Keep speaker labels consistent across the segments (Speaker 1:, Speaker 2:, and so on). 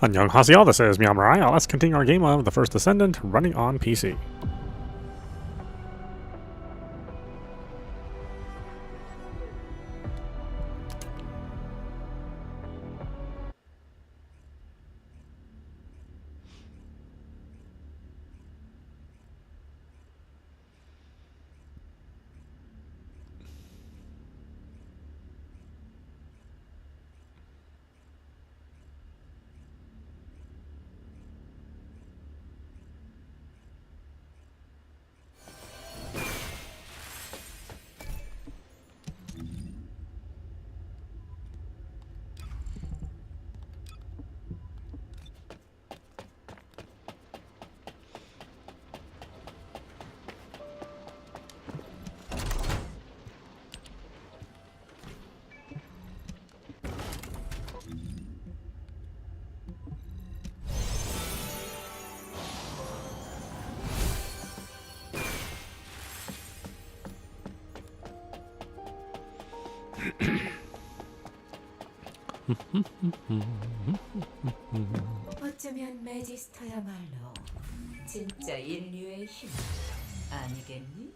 Speaker 1: Annyeonghaseyo, this is meowmurai. Let's continue our game of the First Descendant running on PC.
Speaker 2: 어쩌면 매지스터야말로 진짜 인류의 힘 아니겠니?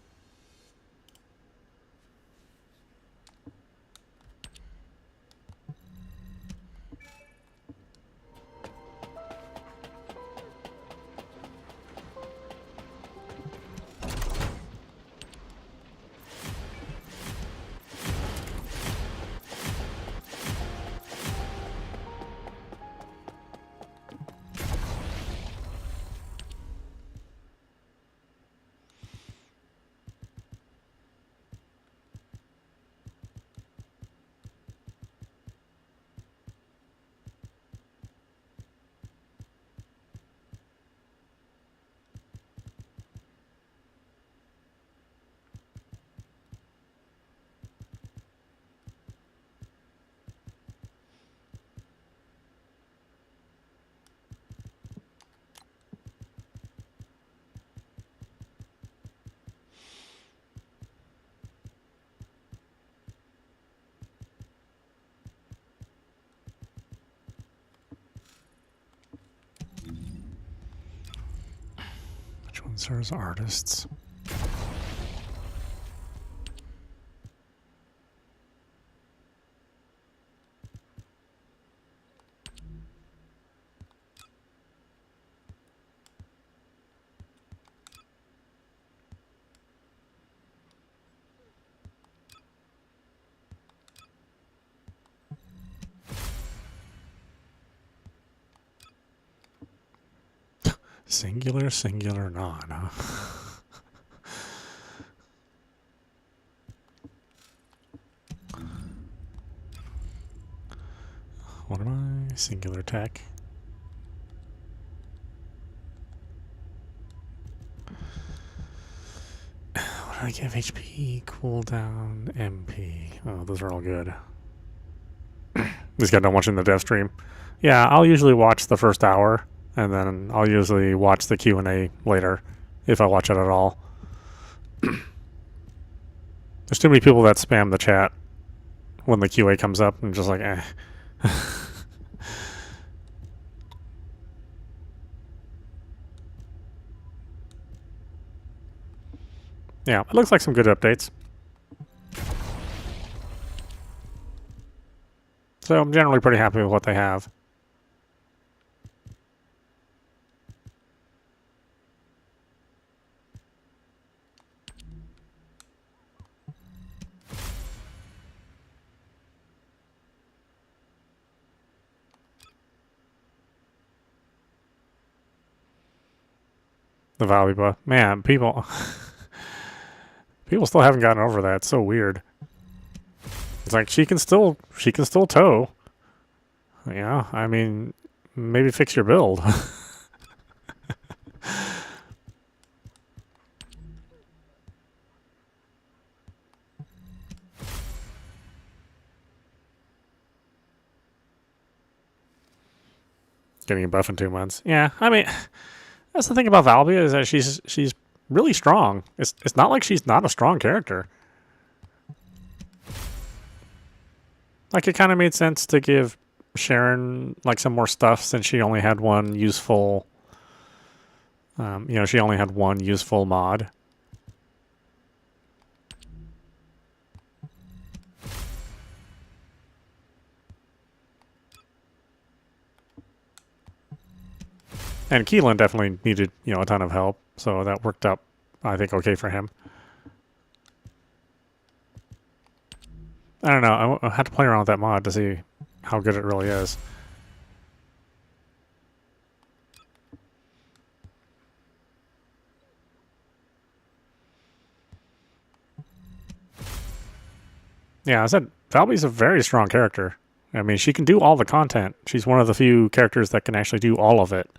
Speaker 1: Which ones are his artists? Singular, singular, non, huh? What am I? Singular tech. What do I give? HP, cooldown, MP. Oh, those are all good. This guy not watching the dev stream. Yeah, I'll usually watch the first hour. And then I'll usually watch the Q&A later, if I watch it at all. There's too many people that spam the chat when the QA comes up and just like, eh. Yeah, it looks like some good updates. So I'm generally pretty happy with what they have. The Valiba. Man, people still haven't gotten over that. It's so weird. It's like she can still tow. Yeah, I mean, maybe fix your build. Getting a buff in 2 months. Yeah, I mean, that's the thing about Valby is that she's really strong. It's not like she's not a strong character. Like, it kind of made sense to give Sharon like some more stuff since she only had one useful. She only had one useful mod. And Keelan definitely needed, a ton of help, so that worked out, I think, okay for him. I don't know. I had to play around with that mod to see how good it really is. Yeah, I said Falby's a very strong character. I mean, she can do all the content. She's one of the few characters that can actually do all of it.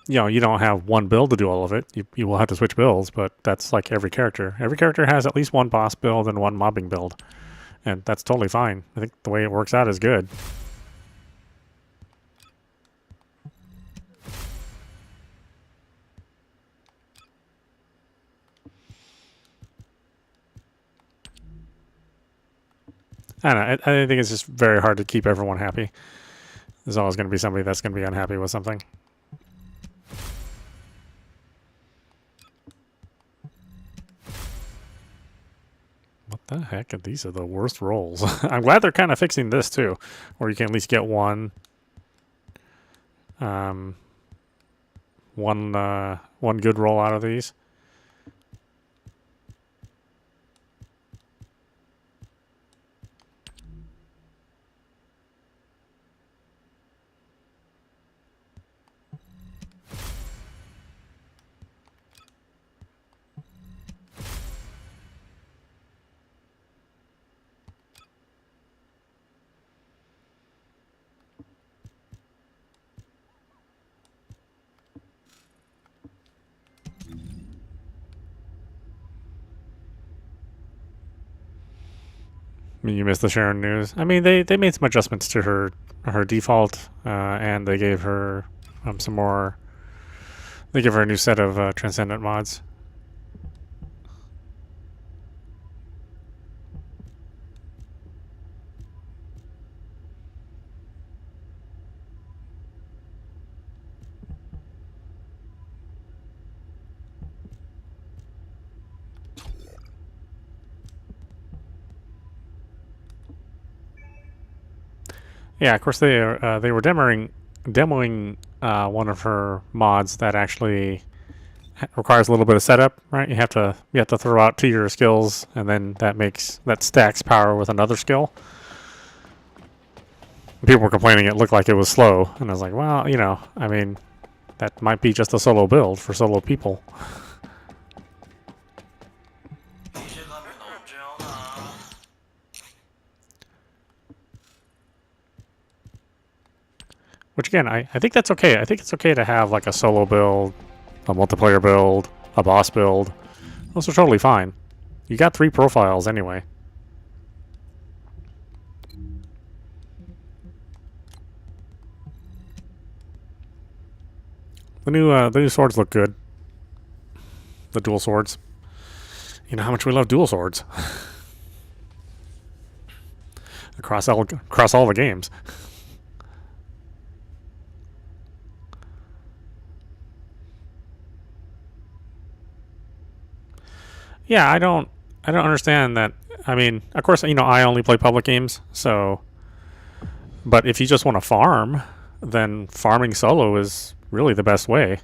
Speaker 1: You don't have one build to do all of it. You will have to switch builds, but that's like every character. Every character has at least one boss build and one mobbing build. And that's totally fine. I think the way it works out is good. I don't know. I think it's just very hard to keep everyone happy. There's always going to be somebody that's going to be unhappy with something. What the heck? These are the worst rolls. I'm glad they're kind of fixing this too, where you can at least get one good roll out of these. You missed the Sharon news. I mean, they made some adjustments to her default, and they gave her some more. They gave her a new set of Transcendent mods. Yeah, of course they were demoing one of her mods that actually requires a little bit of setup, right? You have to throw out 2 of your skills, and then that stacks power with another skill. People were complaining it looked like it was slow, and I was like, well, I mean, that might be just a solo build for solo people. Which again, I think that's okay. I think it's okay to have like a solo build, a multiplayer build, a boss build. Those are totally fine. You got 3 profiles anyway. The new swords look good. The dual swords. You know how much we love dual swords. across all the games. Yeah, I don't understand that. I mean, of course, I only play public games, so. But if you just want to farm, then farming solo is really the best way.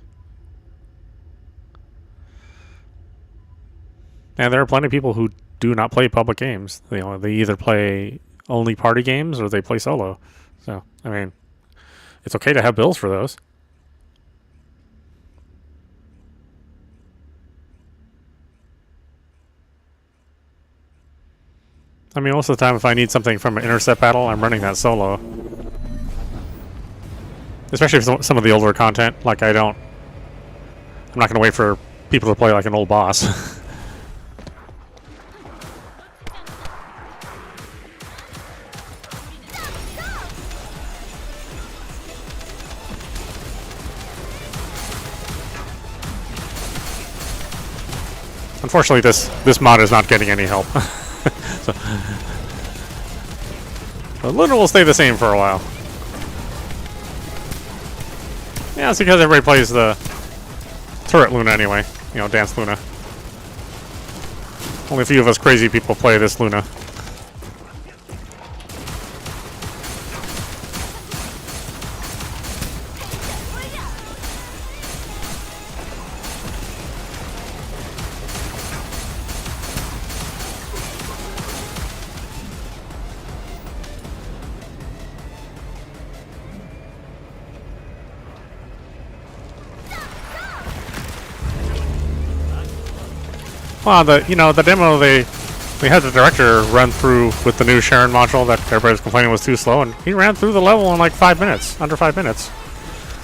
Speaker 1: And there are plenty of people who do not play public games. They either play only party games or they play solo. So, I mean, it's okay to have builds for those. I mean, most of the time, if I need something from an intercept battle, I'm running that solo. Especially for some of the older content. Like, I'm not going to wait for people to play like an old boss. Unfortunately, this mod is not getting any help. So. But Luna will stay the same for a while. Yeah, it's because everybody plays the turret Luna anyway. You know, Dance Luna. Only a few of us crazy people play this Luna. Well, the demo they had the director run through with the new Sharon module that everybody was complaining was too slow, and he ran through the level in like 5 minutes, under 5 minutes.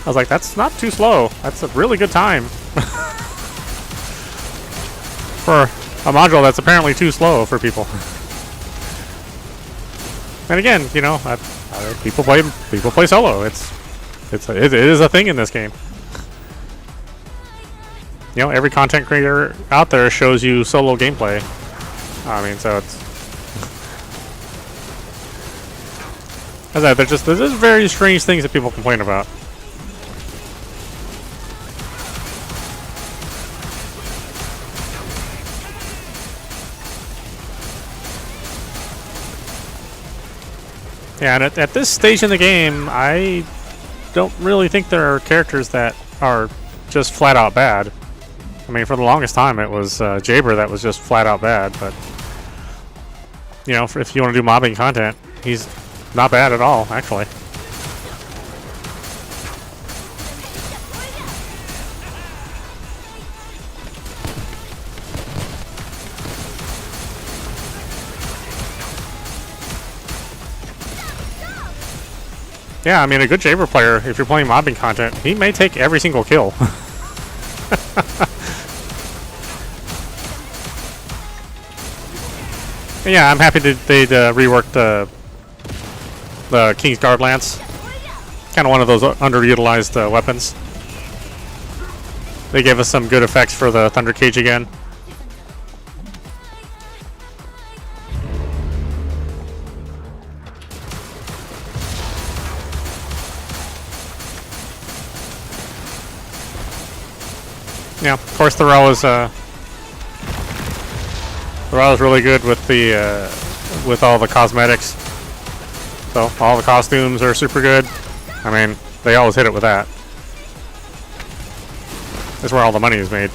Speaker 1: I was like, that's not too slow. That's a really good time for a module that's apparently too slow for people. And again, you know, people play solo. It is a thing in this game. You know, every content creator out there shows you solo gameplay. I mean, so it's... As I said, there's just very strange things that people complain about. Yeah, and at this stage in the game, I don't really think there are characters that are just flat out bad. I mean, for the longest time, it was Jaber that was just flat out bad, but... You know, if you want to do mobbing content, he's not bad at all, actually. Yeah, I mean, a good Jaber player, if you're playing mobbing content, he may take every single kill. Yeah, I'm happy that they'd reworked the King's Guard Lance. Kind of one of those underutilized weapons. They gave us some good effects for the Thunder Cage again. Yeah, of course Thoreau's really good with the with all the cosmetics. So all the costumes are super good. I mean, they always hit it with that. That's where all the money is made.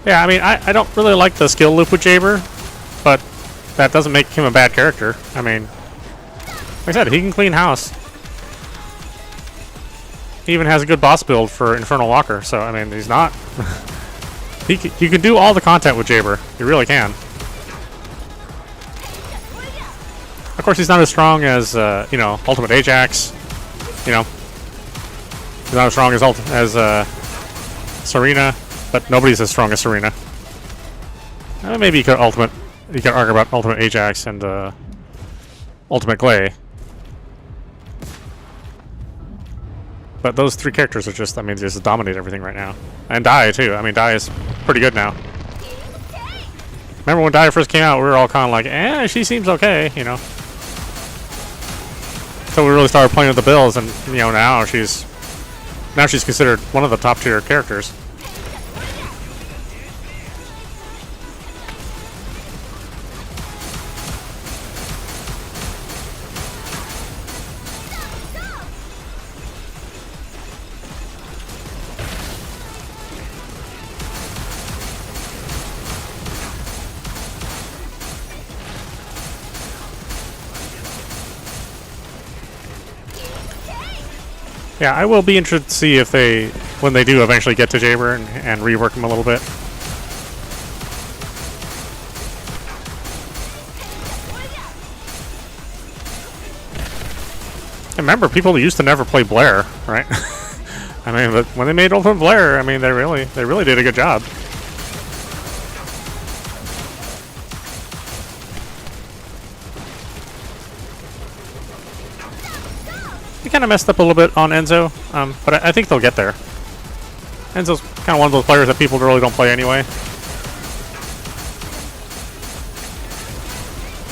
Speaker 1: Yeah, I mean, I don't really like the skill loop with Jaber, but that doesn't make him a bad character. I mean, like I said, he can clean house. He even has a good boss build for Infernal Walker, so, I mean, he's not... you can do all the content with Jaber. You really can. Of course, he's not as strong as, you know, Ultimate Ajax. You know, he's not as strong as Serena. But nobody's as strong as Serena. Maybe you could argue about Ultimate Ajax and Ultimate Glay. But those three characters are just, I mean, just dominate everything right now. And Dai too. I mean, Dai is pretty good now. Remember when Dai first came out, we were all kind of like, eh, she seems okay, you know. So we really started playing with the builds, and you know, now she's considered one of the top tier characters. Yeah, I will be interested to see if when they do eventually get to Jaber and rework him a little bit. And remember, people used to never play Blair, right? I mean, but when they made Ultimate Blair, I mean, they really did a good job. kind of messed up a little bit on Enzo, but I think they'll get there. Enzo's kind of one of those players that people really don't play anyway.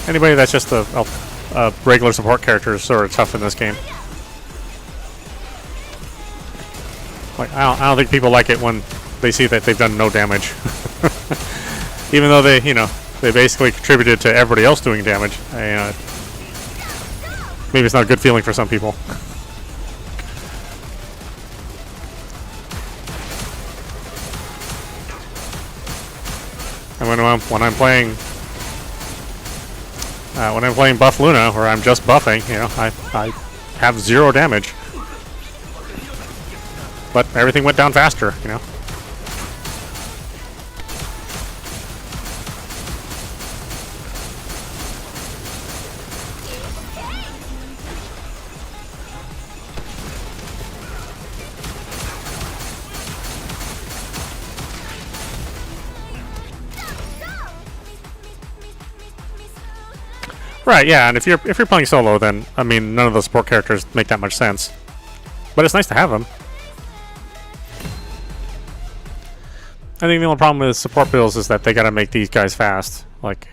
Speaker 1: Anybody that's just a regular support character is sort of tough in this game. Like I don't think people like it when they see that they've done no damage, even though they basically contributed to everybody else doing damage. Maybe it's not a good feeling for some people. And when I'm playing Buff Luna, where I'm just buffing, I have 0 damage, but everything went down faster, Right, yeah, and if you're playing solo, then I mean none of the support characters make that much sense. But it's nice to have them. I think the only problem with support builds is that they gotta make these guys fast. Like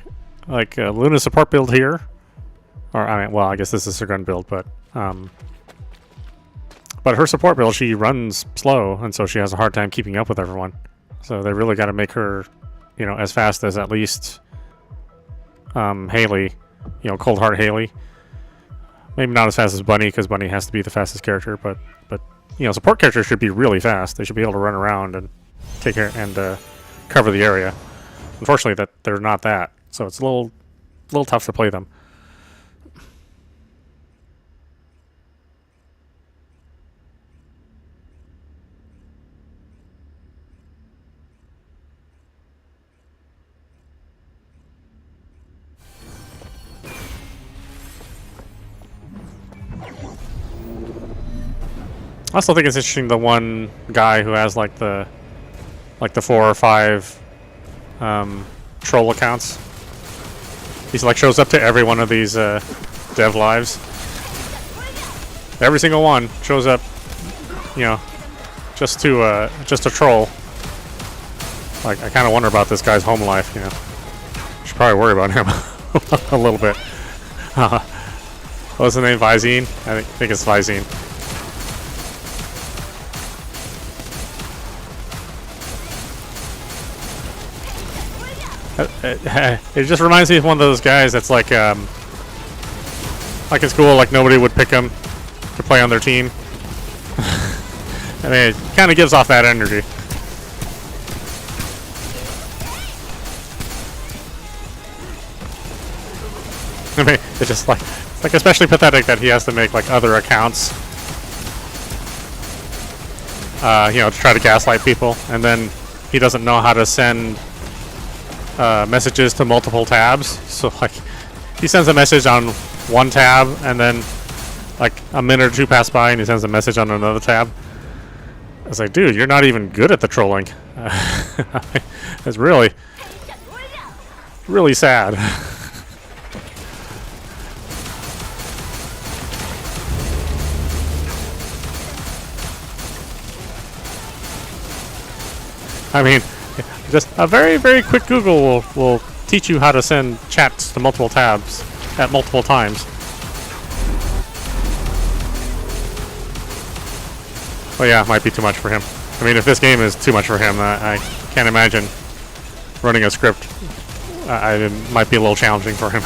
Speaker 1: Luna's support build here, or I guess this is her gun build, but her support build, she runs slow, and so she has a hard time keeping up with everyone. So they really gotta make her, as fast as at least Haley. Cold Heart Haley. Maybe not as fast as Bunny, because Bunny has to be the fastest character, but support characters should be really fast. They should be able to run around and take care and cover the area. Unfortunately, that they're not that, so it's a little tough to play them. I also think it's interesting the one guy who has like the 4 or 5 troll accounts. He's like shows up to every one of these dev lives. Every single one shows up, just to troll. Like I kind of wonder about this guy's home life. Should probably worry about him a little bit. What's the name? Visine? I think it's Visine. It just reminds me of one of those guys that's like in school, like nobody would pick him to play on their team. I mean, it kind of gives off that energy. I mean, it's just like especially pathetic that he has to make like other accounts, to try to gaslight people, and then he doesn't know how to send messages to multiple tabs. So like he sends a message on one tab, and then like a minute or two pass by and he sends a message on another tab. I was like, dude, you're not even good at the trolling. It's really sad. I mean, just a very, very quick Google will teach you how to send chats to multiple tabs at multiple times. Well, yeah, it might be too much for him. I mean, if this game is too much for him, I can't imagine running a script. It might be a little challenging for him.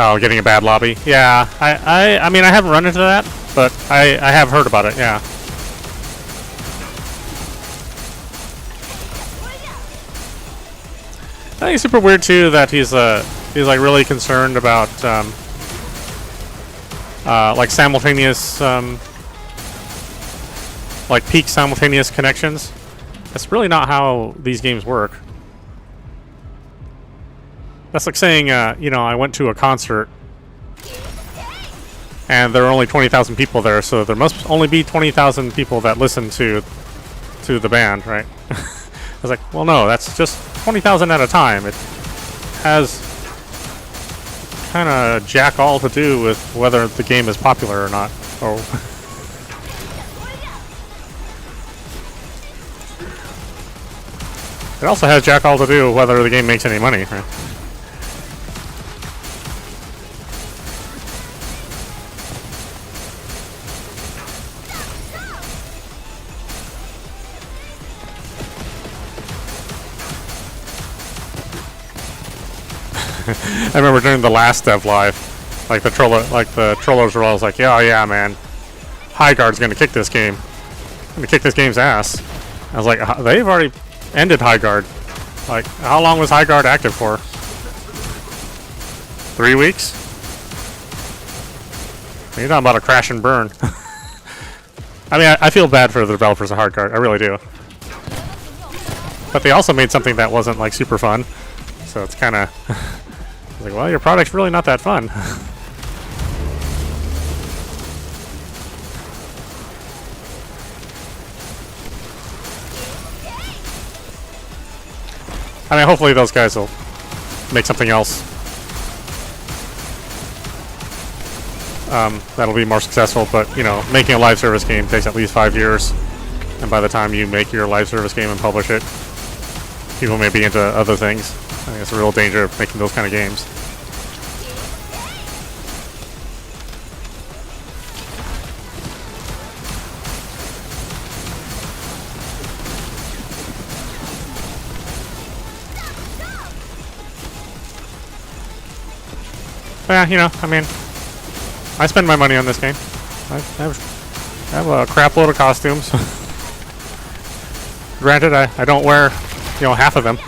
Speaker 1: Oh, getting a bad lobby. Yeah, I mean, I haven't run into that, but I have heard about it. Yeah. I think it's super weird too that he's like really concerned about like simultaneous like peak simultaneous connections. That's really not how these games work. That's like saying, you know, I went to a concert and there are only 20,000 people there, so there must only be 20,000 people that listen to the band, right? I was like, well, no, that's just 20,000 at a time. It has kind of jack all to do with whether the game is popular or not. Oh. It also has jack all to do with whether the game makes any money, right? I remember during the last dev live, like the trollers were always like, yeah, man, High Guard's gonna kick this game. Gonna kick this game's ass. I was like, they've already ended High Guard. Like, how long was High Guard active for? 3 weeks? You're talking about a crash and burn. I mean, I feel bad for the developers of Hard Guard. I really do. But they also made something that wasn't like super fun. So it's kind of like, well, your product's really not that fun. I mean, hopefully those guys will make something else that'll be more successful. But, you know, making a live service game takes at least 5 years. And by the time you make your live service game and publish it, people may be into other things. I think it's a real danger of making those kind of games. Yeah, you know, I mean, I spend my money on this game. I have a crap load of costumes. Granted, I don't wear, you know, half of them.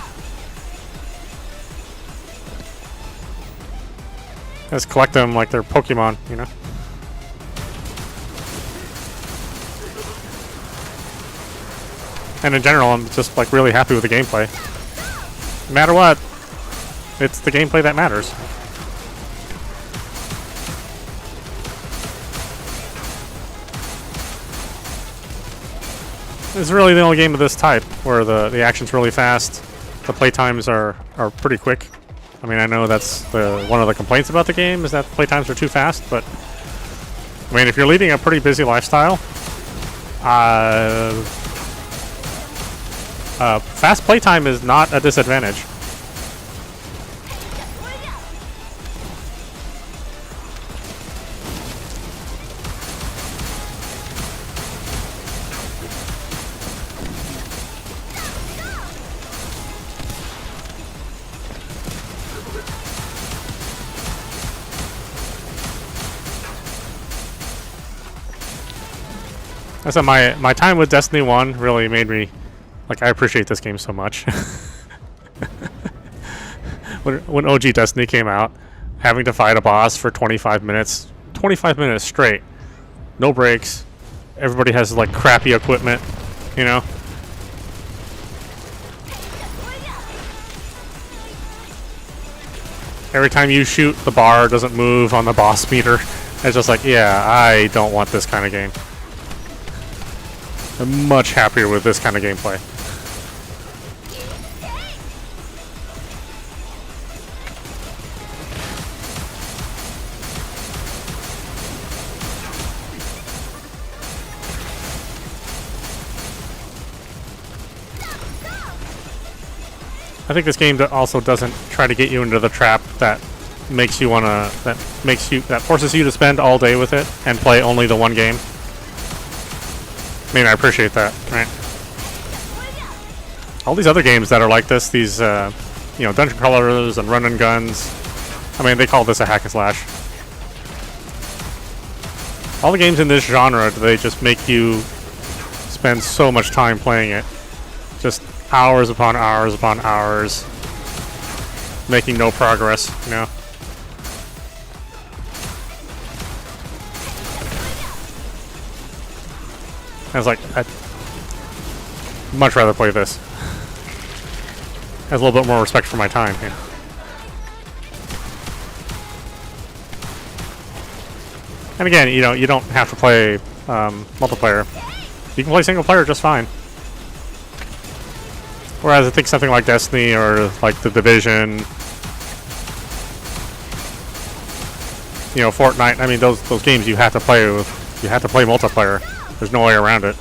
Speaker 1: I just collect them like they're Pokemon, you know. And in general, I'm just like really happy with the gameplay. No matter what, it's the gameplay that matters. This is really the only game of this type where the action's really fast, the playtimes are pretty quick. I mean, I know that's one of the complaints about the game is that playtimes are too fast, but I mean, if you're leading a pretty busy lifestyle, fast playtime is not a disadvantage. So my time with Destiny 1 really made me, like, I appreciate this game so much. when OG Destiny came out, having to fight a boss for 25 minutes straight, no breaks, everybody has like crappy equipment, you know. Every time you shoot, the bar doesn't move on the boss meter. It's just like, yeah, I don't want this kind of game. I'm much happier with this kind of gameplay. I think this game also doesn't try to get you into the trap that makes you wanna, that forces you to spend all day with it and play only the one game. I mean, I appreciate that, right? All these other games that are like this, these, you know, dungeon crawlers and run and guns. I mean, they call this a hack and slash. All the games in this genre, they just make you spend so much time playing it. Just hours upon hours upon hours, making no progress, you know? I was like, I'd much rather play this. Has a little bit more respect for my time. Yeah. And again, you don't have to play multiplayer. You can play single player just fine. Whereas I think something like Destiny or like The Division, Fortnite. I mean, those games you have to play with. You have to play multiplayer. There's no way around it.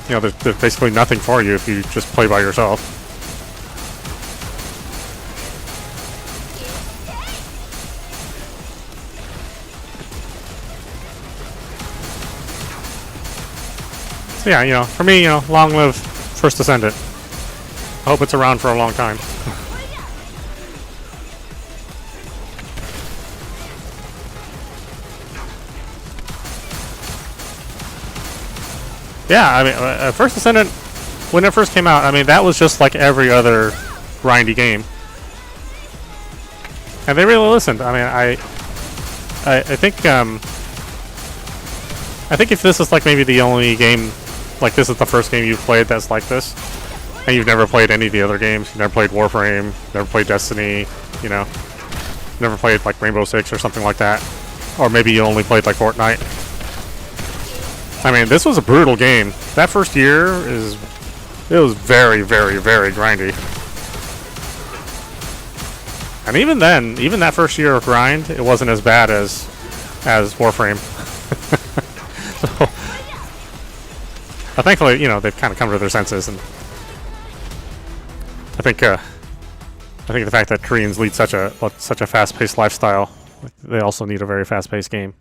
Speaker 1: There's basically nothing for you if you just play by yourself. So yeah, for me, long live First Descendant. I hope it's around for a long time. Yeah, I mean, First Descendant, when it first came out, I mean, that was just like every other grindy game. And they really listened. I mean, I think if this is like maybe the only game, like this is the first game you've played that's like this, and you've never played any of the other games, you've never played Warframe, never played Destiny, never played like Rainbow Six or something like that, or maybe you only played like Fortnite. I mean, this was a brutal game. That first year it was very, very, very grindy. And even then, even that first year of grind, it wasn't as bad as Warframe. So, thankfully, they've kind of come to their senses, and I think the fact that Koreans lead such a fast-paced lifestyle, they also need a very fast-paced game.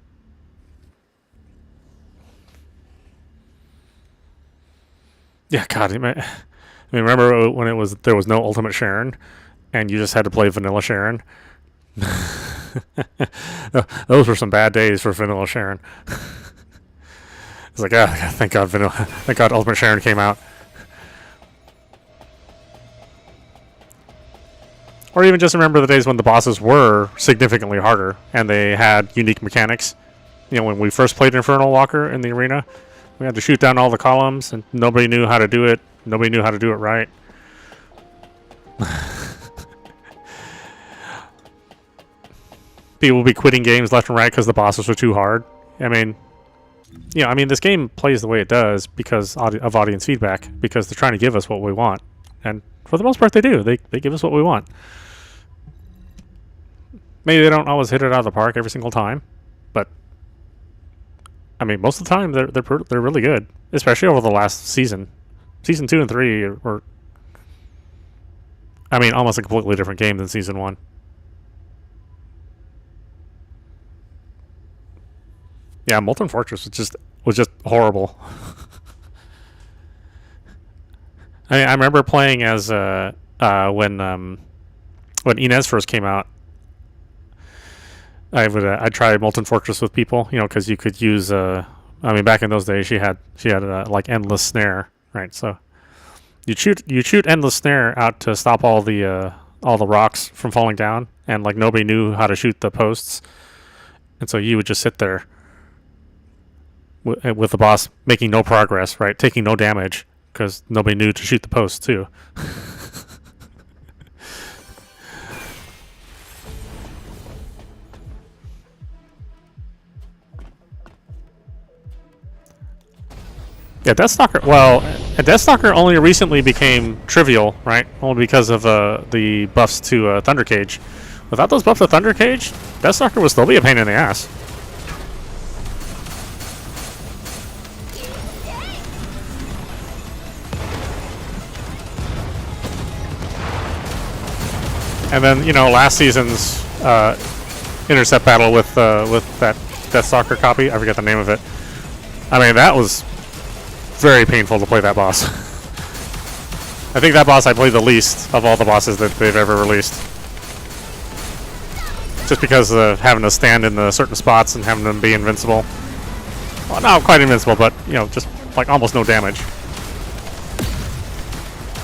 Speaker 1: Yeah, God, I mean, remember when there was no Ultimate Sharon, and you just had to play Vanilla Sharon? Those were some bad days for Vanilla Sharon. It's like, thank God Ultimate Sharon came out. Or even just remember the days when the bosses were significantly harder, and they had unique mechanics. When we first played Infernal Walker in the arena, we had to shoot down all the columns, and nobody knew how to do it. Nobody knew how to do it right. People would be quitting games left and right because the bosses were too hard. I mean, this game plays the way it does because of audience feedback, because they're trying to give us what we want. And for the most part, they do. They give us what we want. Maybe they don't always hit it out of the park every single time, but I mean, most of the time they're really good, especially over the last season. Season 2 and 3 were, I mean, almost a completely different game than Season 1. Yeah, Molten Fortress was just horrible. I remember playing as when Inez first came out. I'd try Molten Fortress with people, because you could use. I mean, back in those days, she had like endless snare, right? So you shoot endless snare out to stop all the rocks from falling down, and like nobody knew how to shoot the posts, and so you would just sit there with the boss making no progress, right? Taking no damage because nobody knew to shoot the posts too. Yeah, Deathstalker. Well, Deathstalker only recently became trivial, right? Only because of the buffs to Thunder Cage. Without those buffs to Thunder Cage, Deathstalker would still be a pain in the ass. And then last season's intercept battle with that Deathstalker copy. I forget the name of it. I mean, that was very painful to play that boss. I think that boss I played the least of all the bosses that they've ever released. Just because of having to stand in the certain spots and having them be invincible. Well, not quite invincible, but just like almost no damage.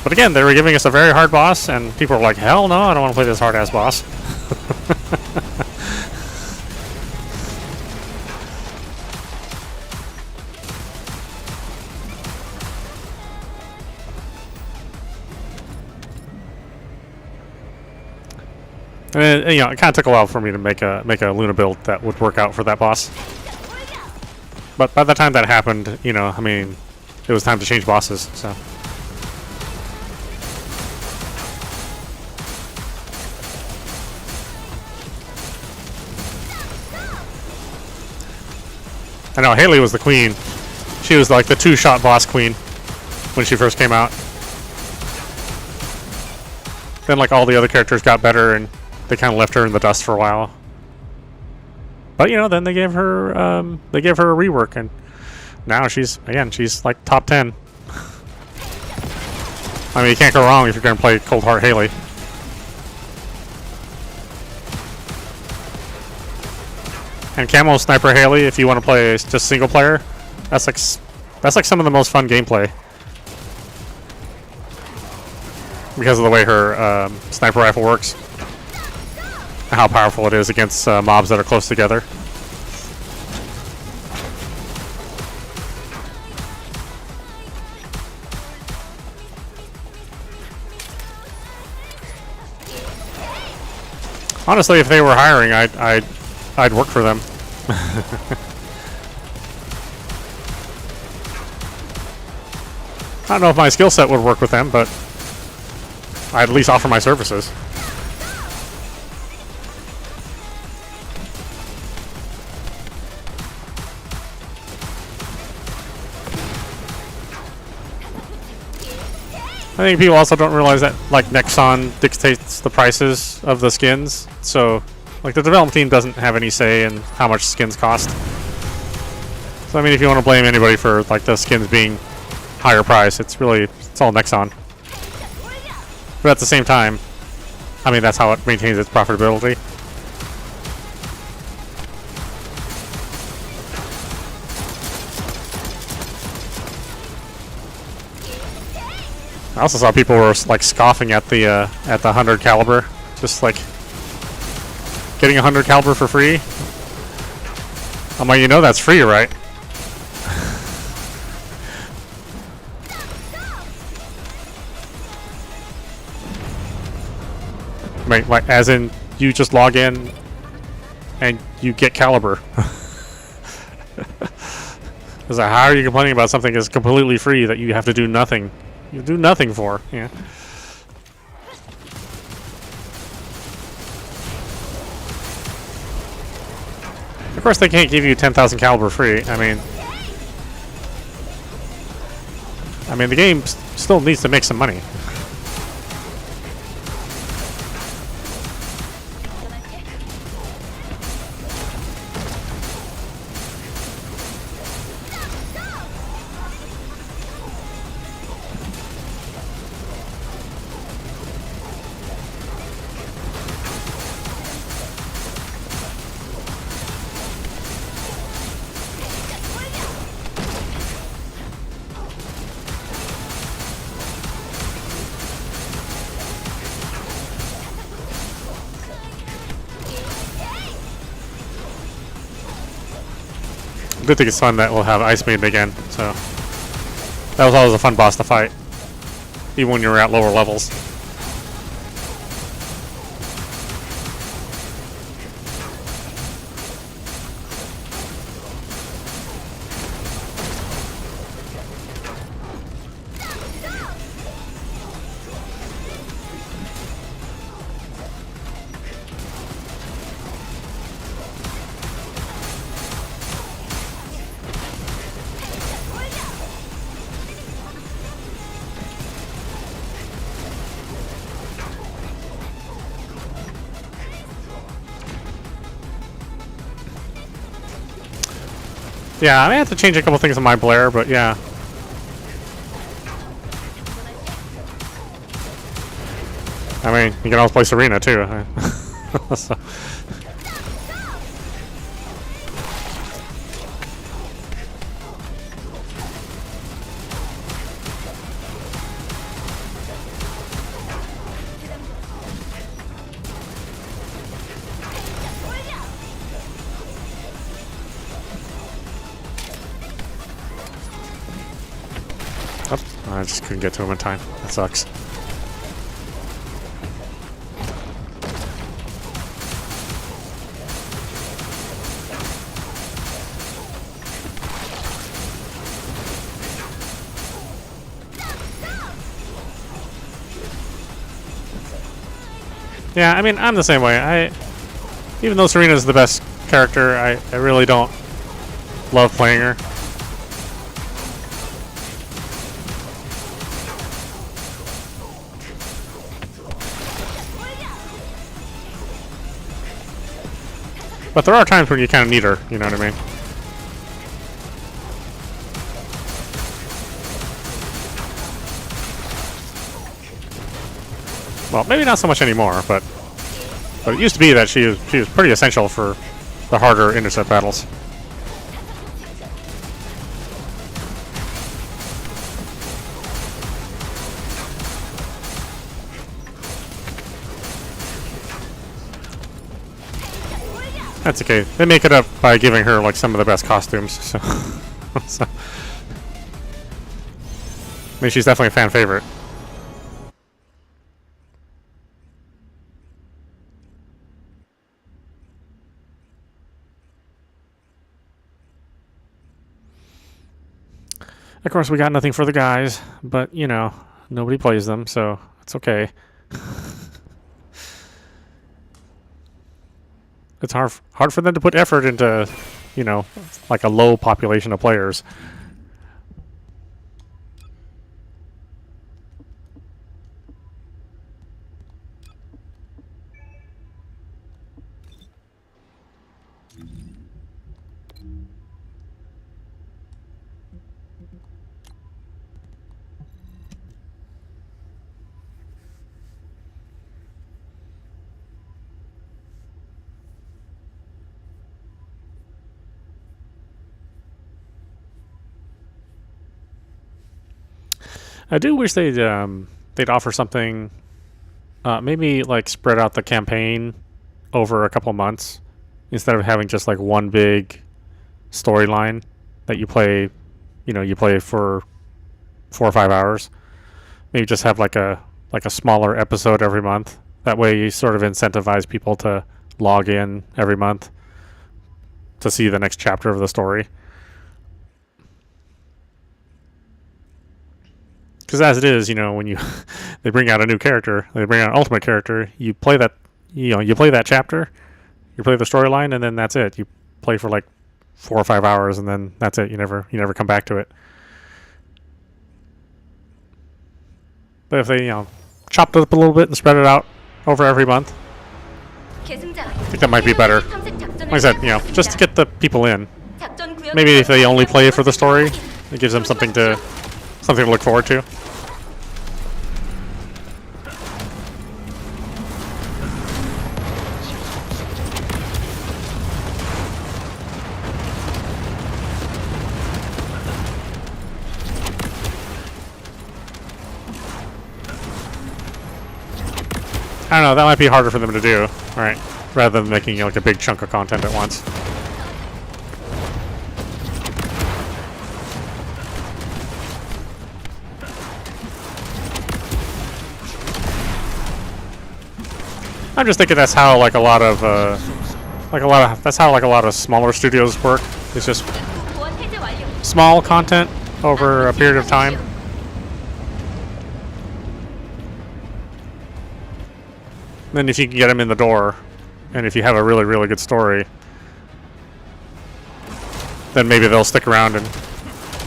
Speaker 1: But again, they were giving us a very hard boss, and people were like, hell no, I don't want to play this hard-ass boss. And you know, it kind of took a while for me to make a Luna build that would work out for that boss. But by the time that happened, you know, I mean, it was time to change bosses. So. I know Haley was the queen. She was like the two-shot boss queen when she first came out. Then like all the other characters got better and they kind of left her in the dust for a while. But you know, then they gave her a rework, and now she's like top 10. I mean, you can't go wrong if you're going to play Cold Heart Haley. And Camo Sniper Haley, if you want to play just single player, that's like some of the most fun gameplay because of the way her sniper rifle works and how powerful it is against mobs that are close together. Honestly, if they were hiring, I'd work for them. I don't know if my skill set would work with them, but I'd at least offer my services. I think people also don't realize that like Nexon dictates the prices of the skins, so like the development team doesn't have any say in how much skins cost. So I mean, if you want to blame anybody for like the skins being higher price, it's all Nexon. But at the same time, I mean, that's how it maintains its profitability. I also saw people were like scoffing at the 100 caliber, just like getting 100 caliber for free. I'm like, you know that's free, right? Right, like as in you just log in and you get caliber. It's like, how are you complaining about something that's completely free that you have to do nothing? You do nothing for, yeah. Of course, they can't give you 10,000 caliber free. I mean, the game still needs to make some money. I do think it's fun that we'll have Ice Maiden again, so that was always a fun boss to fight, even when you were at lower levels. Yeah, I may have to change a couple things on my Blair, but yeah. I mean, you can always play Serena too. So. I just couldn't get to him in time. That sucks. Yeah, I mean, I'm the same way. Even though Serena's the best character, I really don't love playing her. But there are times when you kind of need her, you know what I mean? Well, maybe not so much anymore, but it used to be that she was pretty essential for the harder intercept battles. That's okay. They make it up by giving her like some of the best costumes. So, I mean, she's definitely a fan favorite. Of course, we got nothing for the guys, but you know, nobody plays them, so it's okay. It's hard for them to put effort into, you know, like a low population of players. I do wish they'd offer something, maybe like spread out the campaign over a couple months instead of having just like one big storyline that you play, you know, you play for 4 or 5 hours. Maybe just have like a smaller episode every month. That way you sort of incentivize people to log in every month to see the next chapter of the story. Because as it is, you know, when you they bring out a new character, they bring out an ultimate character, you play that, you know, you play that chapter, you play the storyline, and then that's it. You play for like 4 or 5 hours, and then that's it. You never come back to it. But if they, you know, chopped it up a little bit and spread it out over every month, I think that might be better. Like I said, you know, just to get the people in. Maybe if they only play it for the story, it gives them something to look forward to. I don't know, that might be harder for them to do, right? Rather than making, you know, like a big chunk of content at once. I'm just thinking that's how like a lot of smaller studios work. It's just small content over a period of time. Then if you can get them in the door, and if you have a really, really good story, then maybe they'll stick around and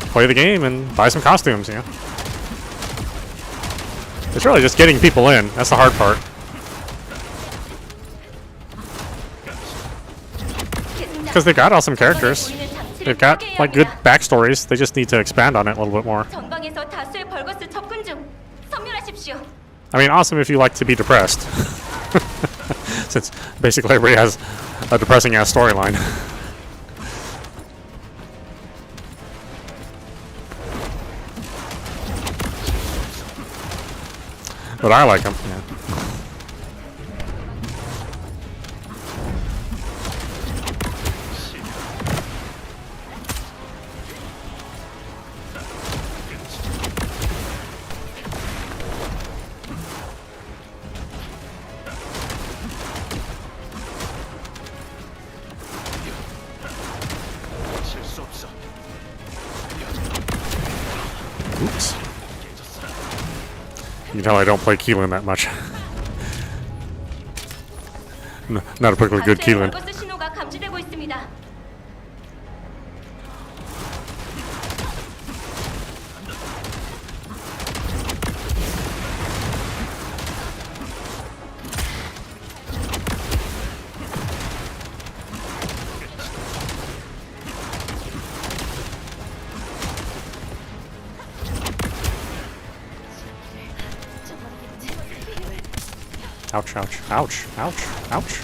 Speaker 1: play the game and buy some costumes, you know? It's really just getting people in. That's the hard part. Because they've got awesome characters. They've got, like, good backstories. They just need to expand on it a little bit more. I mean, awesome if you like to be depressed. Since basically everybody has a depressing-ass storyline. But I like them, yeah. Oops. You can tell I don't play Keelan that much. Not a particularly good
Speaker 3: 감소의
Speaker 1: Keelan.
Speaker 3: 벌거스 신호가 감지되고 있습니다.
Speaker 1: Ouch, ouch, ouch, ouch, ouch.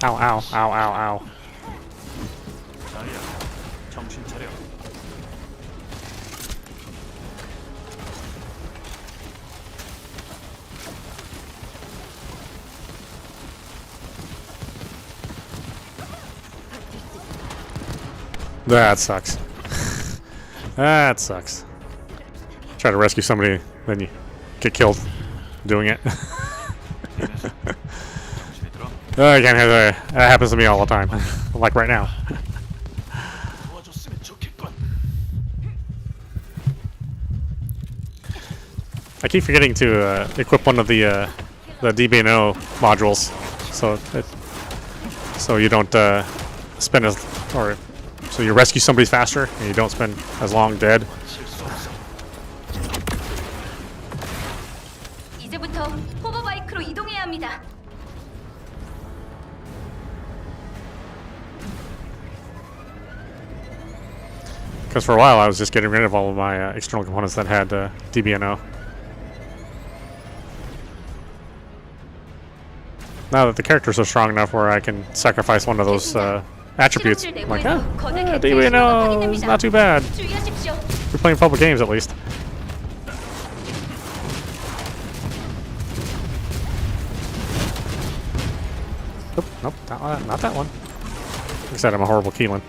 Speaker 1: Ow, ow, ow, ow, ow.
Speaker 4: 나야, 정신 차려.
Speaker 1: That sucks. That sucks. Try to rescue somebody, then you get killed doing it.
Speaker 4: 정신이 들어?
Speaker 1: I can't have that. That happens to me all the time. Like right now.
Speaker 4: 도와줬으면 좋겠군.
Speaker 1: I keep forgetting to equip one of the DBNO modules, so you don't spend as so you rescue somebody faster and you don't spend as long dead.
Speaker 4: 실수 없어.
Speaker 3: 이제부터 호버바이크로 이동해야 합니다.
Speaker 1: Because for a while I was just getting rid of all of my external components that had DBNO. Now that the characters are strong enough where I can sacrifice one of those attributes, I'm like, DBNO is not too bad.
Speaker 3: 주의하십시오.
Speaker 1: We're playing public games at least. Oop, nope, not that one. Like I said, I'm a horrible Keelan.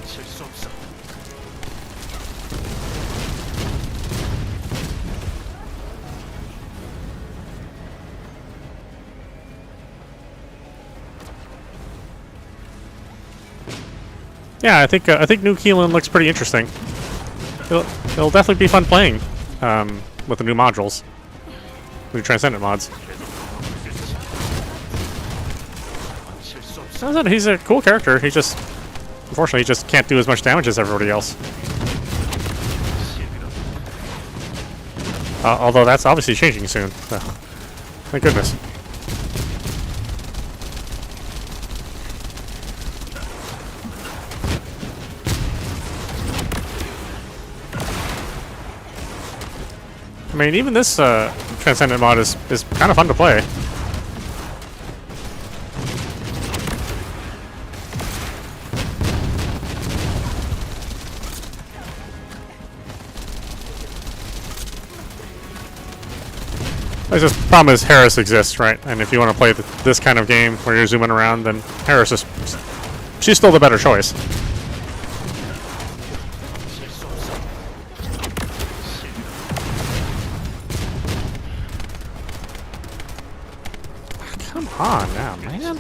Speaker 4: 실수 없어.
Speaker 1: Yeah, I think new Keelan looks pretty interesting. It'll definitely be fun playing with the new modules, new Transcendent mods.
Speaker 4: 실수 없어.
Speaker 1: As I said, he's a cool character. Unfortunately, he just can't do as much damage as everybody else. Although that's obviously changing soon. So, thank goodness. I mean, even this Transcendent mod is kind of fun to play. The problem is Harris exists, right? And if you want to play this kind of game where you're zooming around, then Harris is... She's still the better choice.
Speaker 4: 실수 없어.
Speaker 1: Come on now, man.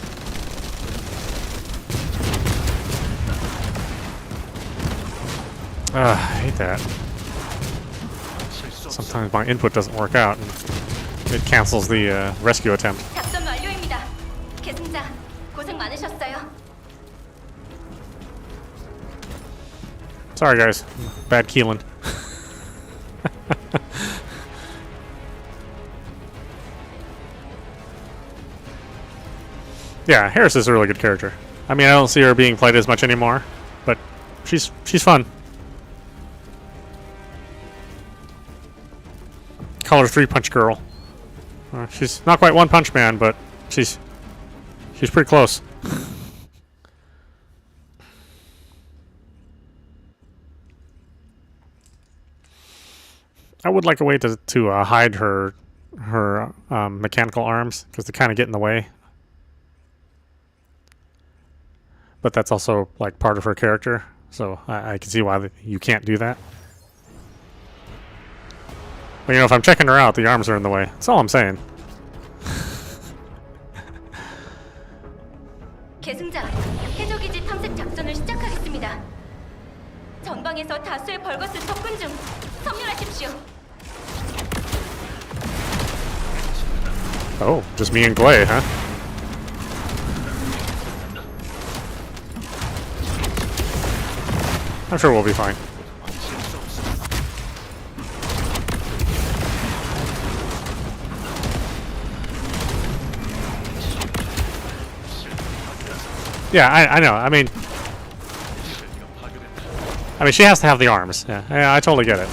Speaker 1: I hate that.
Speaker 4: 실수 없어.
Speaker 1: Sometimes my input doesn't work out and it cancels the rescue attempt.
Speaker 3: 작전 완료입니다. 계승자, 고생 많으셨어요.
Speaker 1: Sorry guys, bad Keelan. Yeah, Harris is a really good character. I mean, I don't see her being played as much anymore, but she's fun. Call her 3-punch girl. She's not quite One Punch Man, but she's pretty close. I would like a way to hide her mechanical arms, because they kind of get in the way. But that's also like part of her character, so I can see why you can't do that. But you know, if I'm checking her out, the arms are in the way. That's all I'm saying.
Speaker 3: 계승자, 해적기지 탐색 작전을 시작하겠습니다. 전방에서 다수의 벌거스 접근 중. 섬멸하십시오.
Speaker 1: Oh, just me and Clay, huh? I'm sure we'll be fine. Yeah, I know. I mean, she has to have the arms. Yeah, I totally get it.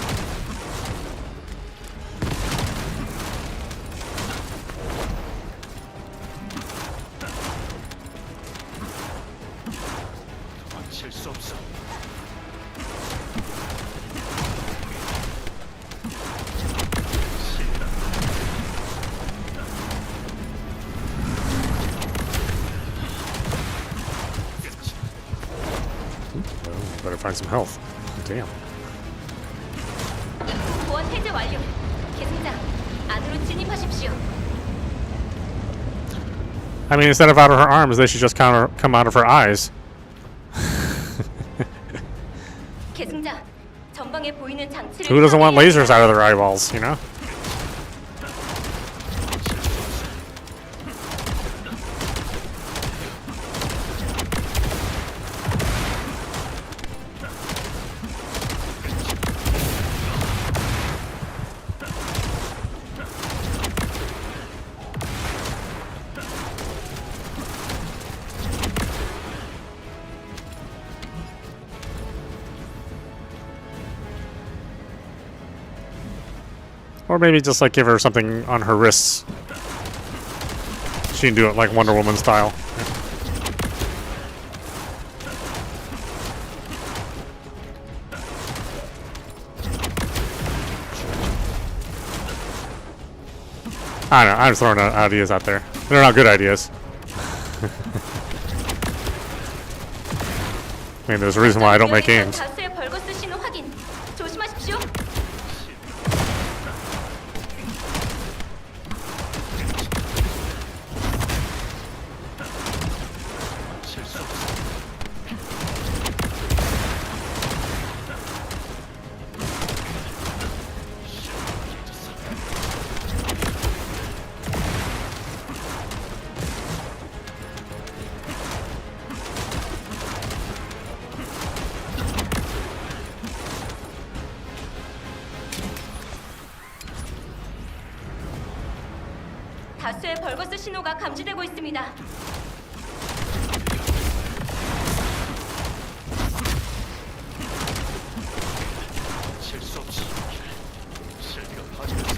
Speaker 1: Better find some health. Damn.
Speaker 3: 보안 해제 완료. 계승자, 안으로 진입하십시오.
Speaker 1: I mean, instead of out of her arms, they should just come out of her eyes.
Speaker 3: 계승자, 전방에 보이는 장치를
Speaker 1: Who doesn't want
Speaker 3: 사용해야
Speaker 1: lasers out of their eyeballs, you know? Or maybe just like give her something on her wrists. She can do it like Wonder Woman style. I don't know, I'm just throwing ideas out there. They're not good ideas. I mean, there's a reason why I don't make games.
Speaker 3: 다수의 벌거스 신호 확인. 조심하십시오. 다수의 벌거스 신호가 감지되고 있습니다.
Speaker 4: 실수 없이 실비가 파괴됐어.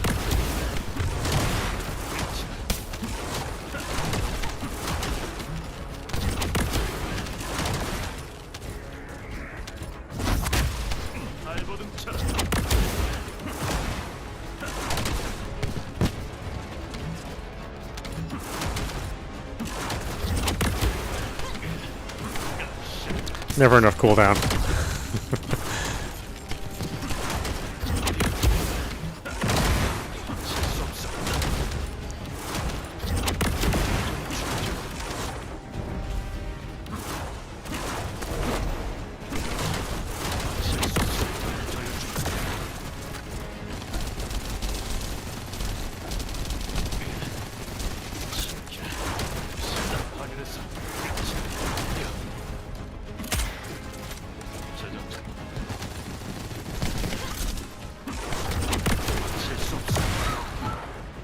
Speaker 4: 발버둥 쳐라.
Speaker 1: Never enough cooldown.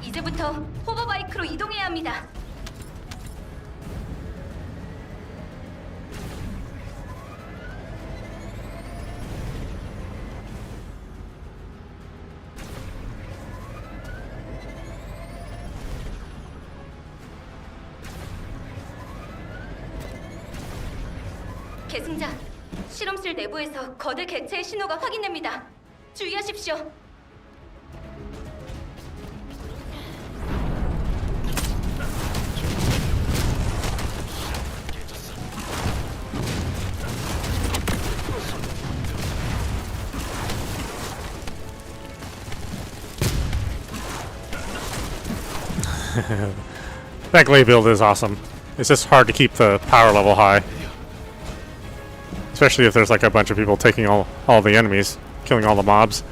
Speaker 3: 이제부터 호버바이크로 이동해야 합니다. 계승자, 실험실 내부에서 거대 개체의 신호가 확인됩니다. 주의하십시오.
Speaker 1: That glaive build is awesome. It's just hard to keep the power level high. Especially if there's like a bunch of people taking all the enemies, killing all the mobs.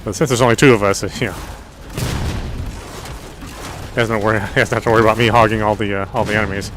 Speaker 1: But since there's only 2 of us, you know, he doesn't have to worry about me hogging all the enemies.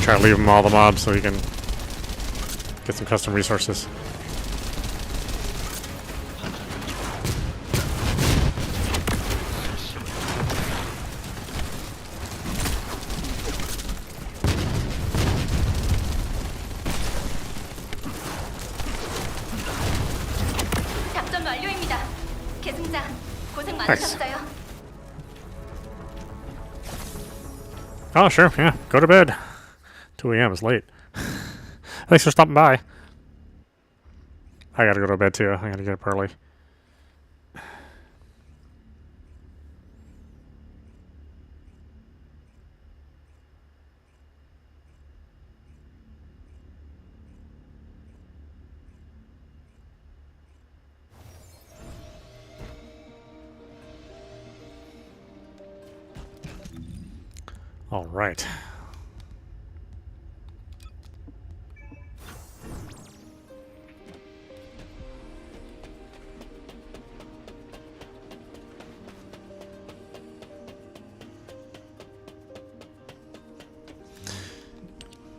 Speaker 1: Try to leave him all the mobs so he can get some custom resources.
Speaker 3: 작전 완료입니다. 계승자, 고생
Speaker 1: Thanks.
Speaker 3: 많으셨어요.
Speaker 1: Oh, sure, yeah. Go to bed. 2 a.m. is late. Thanks for stopping by. I gotta go to bed too. I gotta get up early. All right.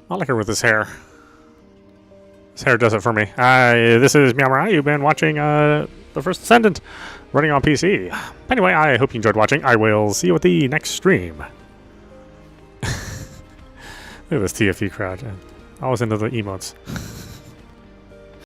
Speaker 1: I like her with his hair. His hair does it for me. This is meowmurai. You've been watching the First Descendant running on PC. Anyway, I hope you enjoyed watching. I will see you at the next stream. Look at this TFE crowd. Always into the emotes.